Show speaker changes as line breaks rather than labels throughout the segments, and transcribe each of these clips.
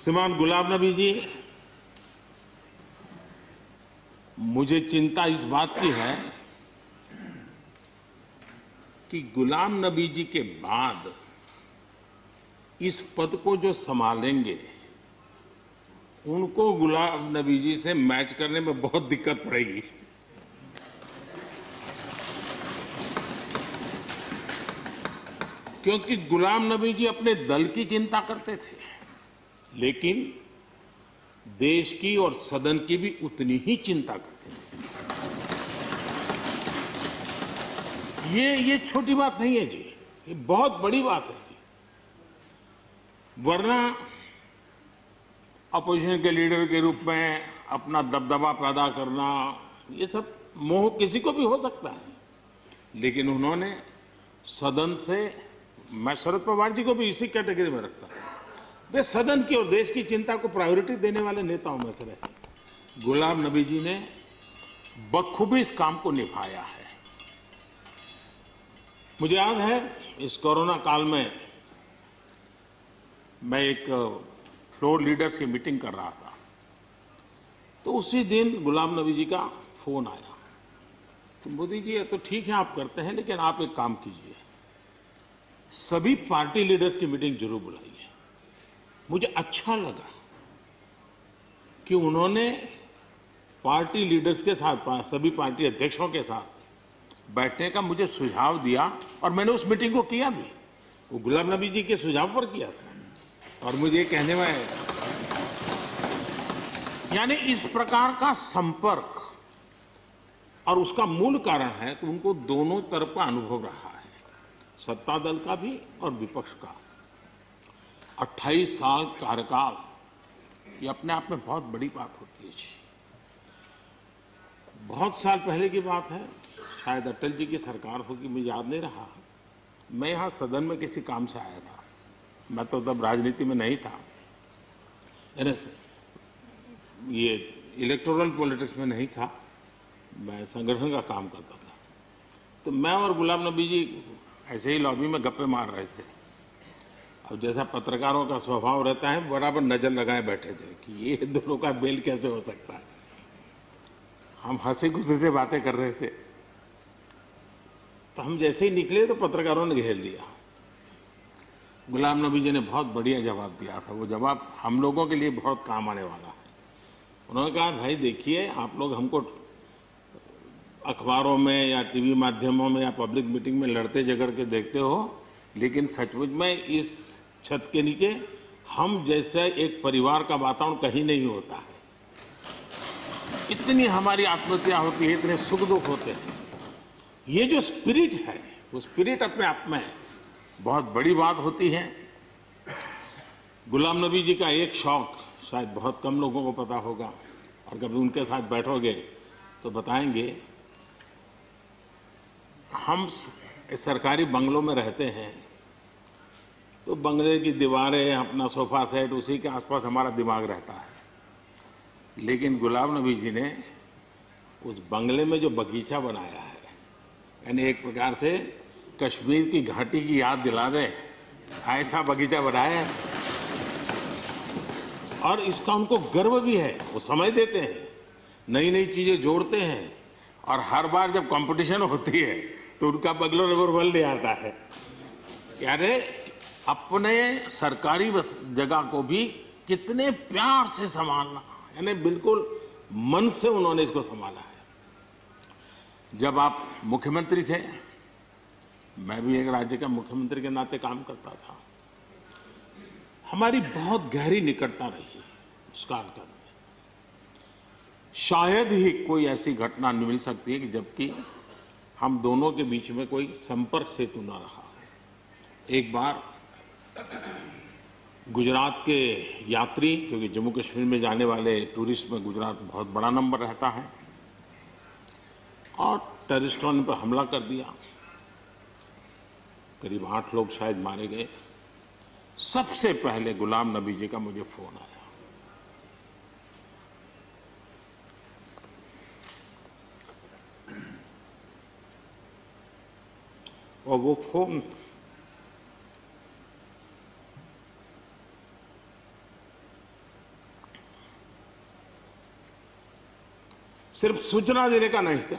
श्रीमान गुलाम नबी जी, मुझे चिंता इस बात की है कि गुलाम नबी जी के बाद इस पद को जो संभालेंगे उनको गुलाम नबी जी से मैच करने में बहुत दिक्कत पड़ेगी। क्योंकि गुलाम नबी जी अपने दल की चिंता करते थे, लेकिन देश की और सदन की भी उतनी ही चिंता करते थे। ये छोटी बात नहीं है जी, ये बहुत बड़ी बात है जी। वरना अपोजिशन के लीडर के रूप में अपना दबदबा पैदा करना, ये सब मोह किसी को भी हो सकता है, लेकिन उन्होंने सदन से, मैं शरद पवार जी को भी इसी कैटेगरी में रखता हूं, वे सदन की और देश की चिंता को प्रायोरिटी देने वाले नेताओं में से रहे। गुलाम नबी जी ने बखूबी इस काम को निभाया है। मुझे याद है इस कोरोना काल में मैं एक फ्लोर लीडर्स की मीटिंग कर रहा था, तो उसी दिन गुलाम नबी जी का फोन आया कि मोदी जी ये तो ठीक है आप करते हैं, लेकिन आप एक काम कीजिए, सभी पार्टी लीडर्स की मीटिंग जरूर बुलाइए। मुझे अच्छा लगा कि उन्होंने पार्टी लीडर्स के साथ, सभी पार्टी अध्यक्षों के साथ बैठने का मुझे सुझाव दिया, और मैंने उस मीटिंग को किया भी। वो गुलाम नबी जी के सुझाव पर किया था, और मुझे कहने में, यानी इस प्रकार का संपर्क, और उसका मूल कारण है कि उनको दोनों तरफ का अनुभव रहा है, सत्ता दल का भी और विपक्ष का। 28 साल कार्यकाल, ये अपने आप में बहुत बड़ी बात होती है जी। बहुत साल पहले की बात है, शायद अटल जी की सरकार होगी, मुझे याद नहीं रहा। मैं यहाँ सदन में किसी काम से आया था, मैं तो तब राजनीति में नहीं था, ये इलेक्टोरल पॉलिटिक्स में नहीं था, मैं संगठन का काम करता था। तो मैं और गुलाम नबी जी ऐसे ही लॉबी में गप्पे मार रहे थे, और जैसा पत्रकारों का स्वभाव रहता है, बराबर नजर लगाए बैठे थे कि ये दोनों का मेल कैसे हो सकता है। हम हंसी खुशी से बातें कर रहे थे, तो हम जैसे ही निकले तो पत्रकारों ने घेर लिया। गुलाम नबी जी ने बहुत बढ़िया जवाब दिया था, वो जवाब हम लोगों के लिए बहुत काम आने वाला है। उन्होंने कहा, भाई देखिए, आप लोग हमको अखबारों में या टीवी माध्यमों में या पब्लिक मीटिंग में लड़ते झगड़ के देखते हो, लेकिन सचमुच में इस छत के नीचे हम जैसे एक परिवार का वातावरण कहीं नहीं होता है। इतनी हमारी आत्महत्या होती है, इतने सुख दुख होते हैं। ये जो स्पिरिट है, वो स्पिरिट अपने आप में बहुत बड़ी बात होती है। गुलाम नबी जी का एक शौक शायद बहुत कम लोगों को पता होगा, और कभी उनके साथ बैठोगे तो बताएंगे, हम सरकारी बंगलों में रहते हैं, तो बंगले की दीवारें, अपना सोफा सेट, उसी के आसपास हमारा दिमाग रहता है। लेकिन गुलाम नबी जी ने उस बंगले में जो बगीचा बनाया है, यानी एक प्रकार से कश्मीर की घाटी की याद दिला दे, ऐसा बगीचा बनाया है। और इसका उनको गर्व भी है, वो समय देते हैं, नई नई चीजें जोड़ते हैं, और हर बार जब कंपटीशन होती है तो उनका बंगलो नंबर 1 ले आता है। यानी अपने सरकारी जगह को भी कितने प्यार से संभालना, यानी बिल्कुल मन से उन्होंने इसको संभाला है। जब आप मुख्यमंत्री थे, मैं भी एक राज्य का मुख्यमंत्री के नाते काम करता था, हमारी बहुत गहरी निकटता रही उस कालखंड में। शायद ही कोई ऐसी घटना मिल सकती है कि जबकि हम दोनों के बीच में कोई संपर्क सेतु न रहा हो। एक बार गुजरात के यात्री, क्योंकि जम्मू कश्मीर में जाने वाले टूरिस्ट में गुजरात बहुत बड़ा नंबर रहता है, और टेररिस्टों ने पर हमला कर दिया, करीब 8 लोग शायद मारे गए। सबसे पहले गुलाम नबी जी का मुझे फोन आया, और वो फोन सिर्फ सूचना देने का नहीं था,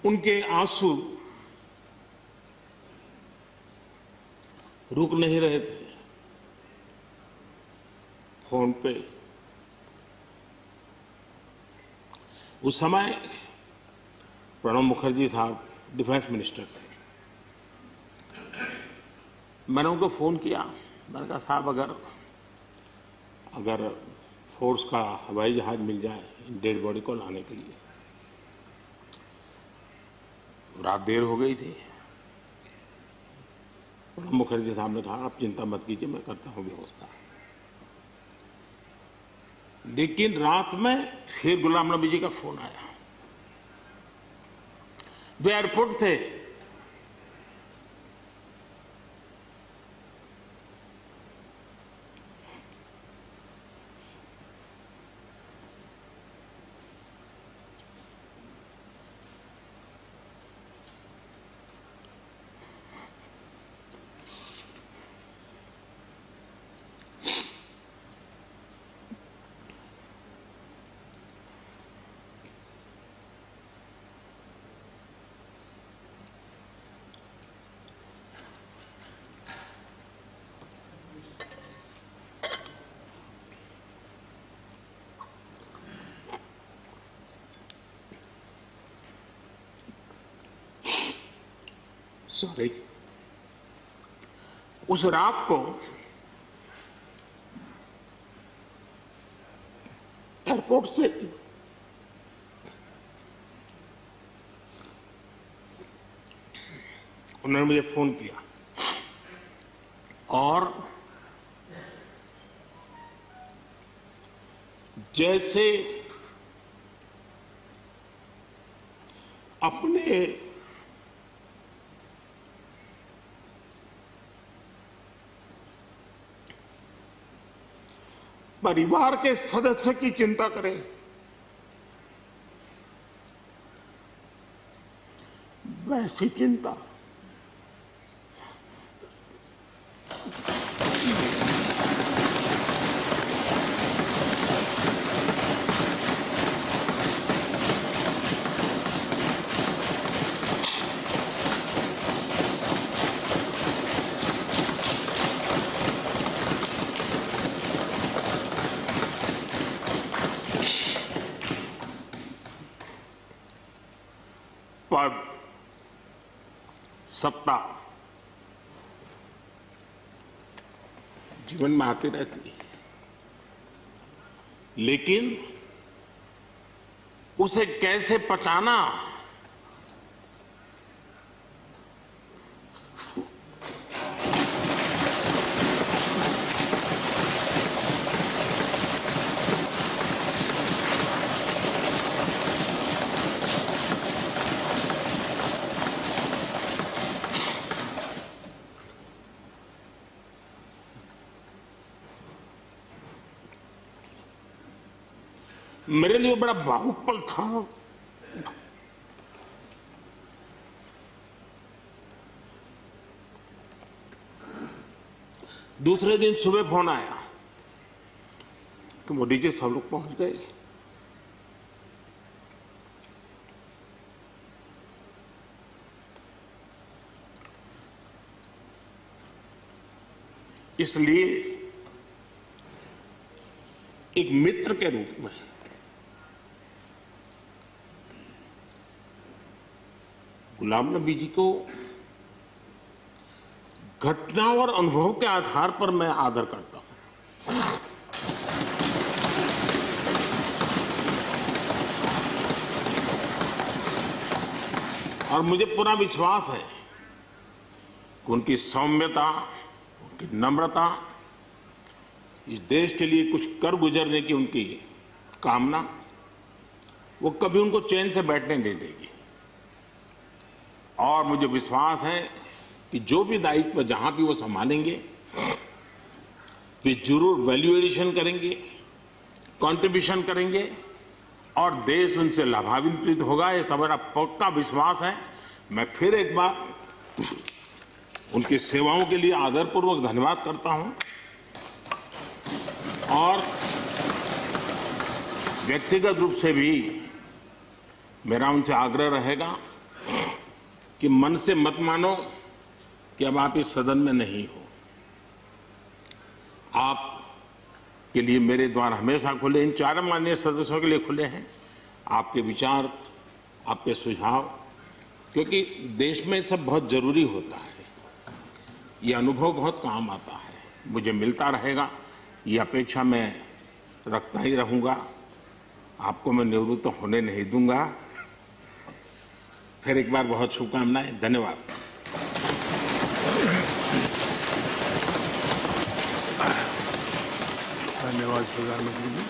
उनके आंसू रुक नहीं रहे थे। फोन पे उस समय प्रणब मुखर्जी साहब डिफेंस मिनिस्टर थे। मैंने उनको फोन किया, मैंने कहा साहब अगर फोर्स का हवाई जहाज मिल जाए डेड बॉडी को लाने के लिए। रात देर हो गई थी। प्रणब मुखर्जी साहब ने कहा आप चिंता मत कीजिए, मैं करता हूं व्यवस्था। लेकिन रात में फिर गुलाम नबी जी का फोन आया। वे एयरपोर्ट थे। सॉरी, उस रात को एयरपोर्ट से उन्होंने मुझे फोन किया और जैसे अपने परिवार के सदस्य की चिंता करें, वैसी चिंता पद, सत्ता जीवन में आती रहती है, लेकिन उसे कैसे पचाना, मेरे लिए बड़ा भावुक पल था। दूसरे दिन सुबह फोन आया कि मोदी जी सब लोग पहुंच गए। इसलिए एक मित्र के रूप में गुलाम नबी जी को घटना और अनुभव के आधार पर मैं आदर करता हूं। और मुझे पूरा विश्वास है कि उनकी सौम्यता, उनकी नम्रता, इस देश के लिए कुछ कर गुजरने की उनकी कामना, वो कभी उनको चैन से बैठने नहीं देगी। और मुझे विश्वास है कि जो भी दायित्व जहां भी वो संभालेंगे, वे जरूर वैल्यू एडिशन करेंगे, कंट्रीब्यूशन करेंगे और देश उनसे लाभान्वित होगा, ये हमारा पक्का विश्वास है। मैं फिर एक बार उनकी सेवाओं के लिए आदरपूर्वक धन्यवाद करता हूं और व्यक्तिगत रूप से भी मेरा उनसे आग्रह रहेगा कि मन से मत मानो कि अब आप इस सदन में नहीं हो। आप के लिए मेरे द्वार हमेशा खुले, इन चारों माननीय सदस्यों के लिए खुले हैं। आपके विचार, आपके सुझाव, क्योंकि देश में सब बहुत जरूरी होता है, ये अनुभव बहुत काम आता है, मुझे मिलता रहेगा, ये अपेक्षा मैं रखता ही रहूंगा। आपको मैं निवृत्त होने नहीं दूंगा। फिर एक बार बहुत शुभकामनाएं, धन्यवाद।
धन्यवाद प्रधानमंत्री जी।